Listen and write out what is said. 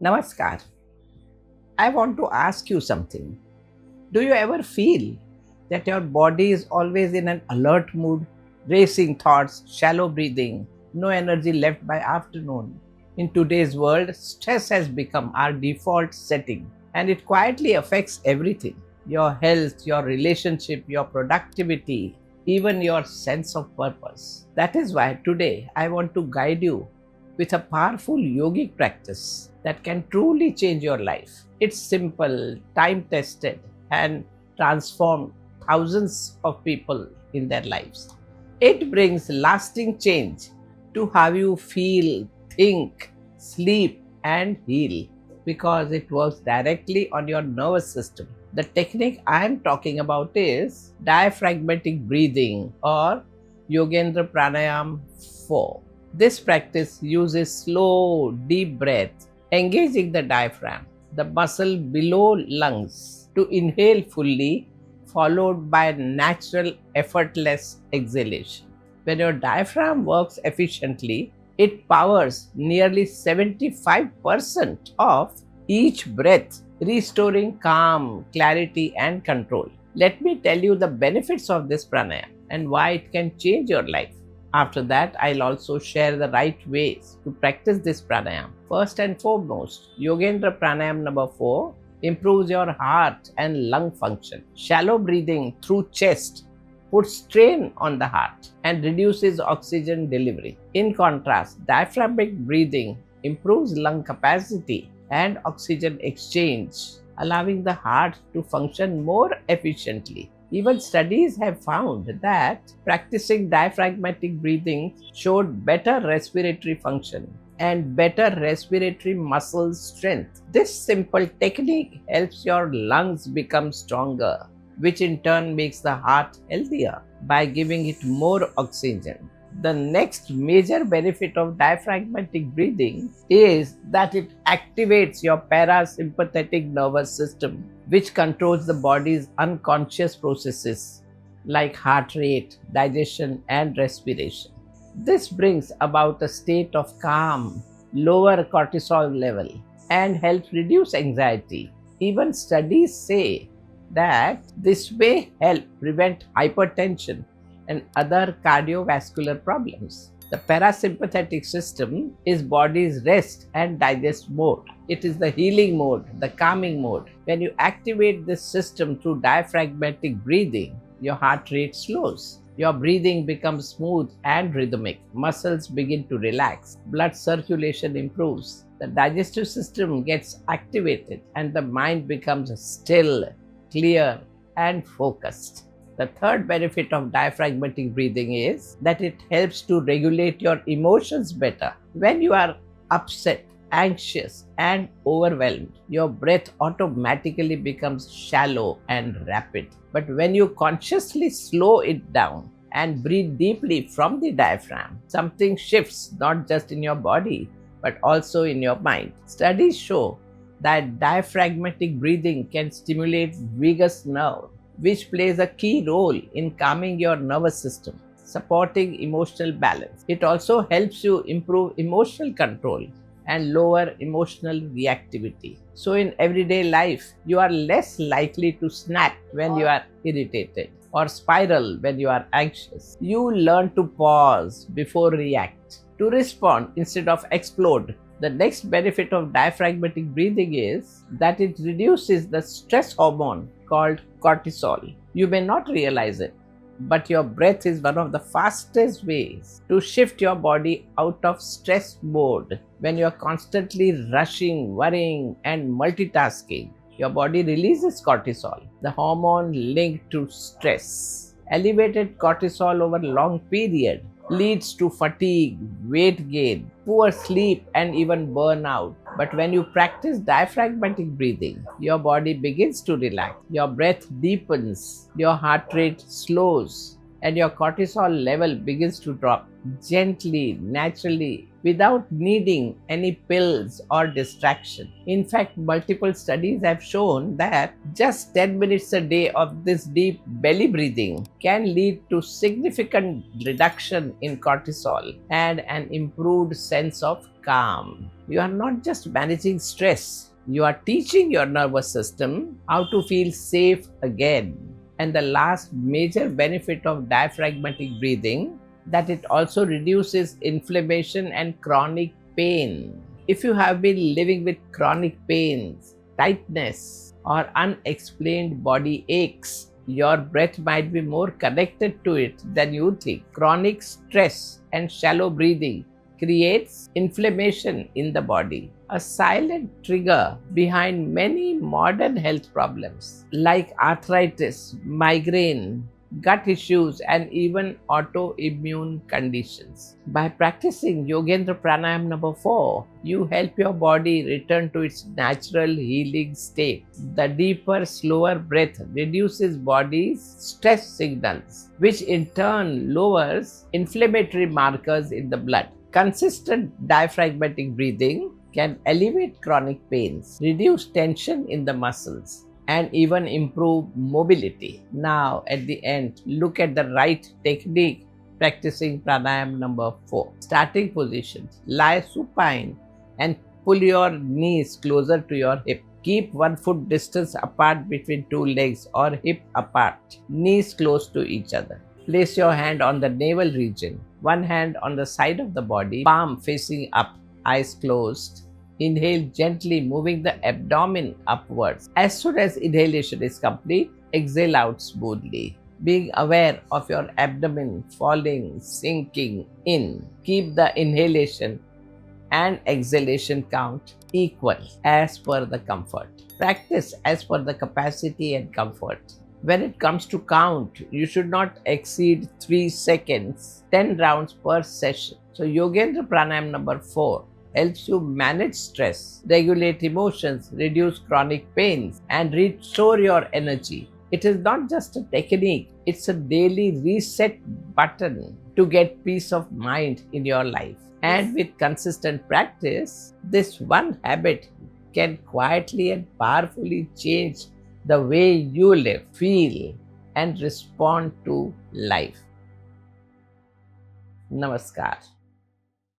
Namaskar. I want to ask you something. Do you ever feel that your body is always in an alert mood, racing thoughts, shallow breathing, no energy left by afternoon? In today's world, stress has become our default setting and it quietly affects everything: your health, your relationship, your productivity, even your sense of purpose. That is why today I want to guide you with a powerful yogic practice that can truly change your life. It's simple, time tested, and transform thousands of people in their lives. It brings lasting change to how you feel, think, sleep, and heal because it works directly on your nervous system. The technique I am talking about is diaphragmatic breathing or Yogendra Pranayama 4. This practice uses slow, deep breath, engaging the diaphragm, the muscle below lungs, to inhale fully, followed by natural, effortless exhalation. When your diaphragm works efficiently, it powers nearly 75% of each breath, restoring calm, clarity, and control. Let me tell you the benefits of this pranayama and why it can change your life. After that, I'll also share the right ways to practice this pranayama. First and foremost, Yogendra Pranayama number 4 improves your heart and lung function. Shallow breathing through chest puts strain on the heart and reduces oxygen delivery. In contrast, diaphragmatic breathing improves lung capacity and oxygen exchange, allowing the heart to function more efficiently. Even studies have found that practicing diaphragmatic breathing showed better respiratory function and better respiratory muscle strength. This simple technique helps your lungs become stronger, which in turn makes the heart healthier by giving it more oxygen. The next major benefit of diaphragmatic breathing is that it activates your parasympathetic nervous system, which controls the body's unconscious processes like heart rate, digestion, and respiration. This brings about a state of calm, lower cortisol level, and helps reduce anxiety. Even studies say that this may help prevent hypertension and other cardiovascular problems. The parasympathetic system is body's rest and digest mode. It is the healing mode, the calming mode. When you activate this system through diaphragmatic breathing, your heart rate slows. Your breathing becomes smooth and rhythmic. Muscles begin to relax. Blood circulation improves. The digestive system gets activated and the mind becomes still, clear, and focused. The third benefit of diaphragmatic breathing is that it helps to regulate your emotions better. When you are upset, anxious, and overwhelmed, your breath automatically becomes shallow and rapid. But when you consciously slow it down and breathe deeply from the diaphragm, something shifts not just in your body but also in your mind. Studies show that diaphragmatic breathing can stimulate vagus nerve, which plays a key role in calming your nervous system, supporting emotional balance. It also helps you improve emotional control and lower emotional reactivity. So, in everyday life, you are less likely to snap when you are irritated or spiral when you are anxious. You learn to pause before react, to respond instead of explode. The next benefit of diaphragmatic breathing is that it reduces the stress hormone called cortisol. You may not realize it, but your breath is one of the fastest ways to shift your body out of stress mode. When you are constantly rushing, worrying, and multitasking, your body releases cortisol, the hormone linked to stress. Elevated cortisol over long period leads to fatigue, weight gain, poor sleep, and even burnout. But when you practice diaphragmatic breathing, your body begins to relax, your breath deepens, your heart rate slows, and your cortisol level begins to drop gently, naturally, without needing any pills or distraction. In fact, multiple studies have shown that just 10 minutes a day of this deep belly breathing can lead to significant reduction in cortisol and an improved sense of calm. You are not just managing stress, you are teaching your nervous system how to feel safe again. And the last major benefit of diaphragmatic breathing, that it also reduces inflammation and chronic pain. If you have been living with chronic pains, tightness, or unexplained body aches, your breath might be more connected to it than you think. Chronic stress and shallow breathing creates inflammation in the body, a silent trigger behind many modern health problems like arthritis, migraine, gut issues, and even autoimmune conditions. By practicing Yogendra Pranayama No. 4, you help your body return to its natural healing state. The deeper, slower breath reduces body's stress signals, which in turn lowers inflammatory markers in the blood. Consistent diaphragmatic breathing can alleviate chronic pains, reduce tension in the muscles, and even improve mobility. Now, at the end, look at the right technique practicing pranayama number 4. Starting position: lie supine and pull your knees closer to your hip. Keep 1 foot distance apart between two legs or hip apart, knees close to each other. Place your hand on the navel region, one hand on the side of the body, palm facing up, eyes closed. Inhale gently, moving the abdomen upwards. As soon as inhalation is complete, exhale out smoothly, being aware of your abdomen falling, sinking in. Keep the inhalation and exhalation count equal as per the comfort. Practice as per the capacity and comfort. When it comes to count, you should not exceed 3 seconds, 10 rounds per session. So Yogendra Pranayama number 4 helps you manage stress, regulate emotions, reduce chronic pains, and restore your energy. It is not just a technique, it's a daily reset button to get peace of mind in your life. And with consistent practice, this one habit can quietly and powerfully change the way you live, feel, and respond to life. Namaskar.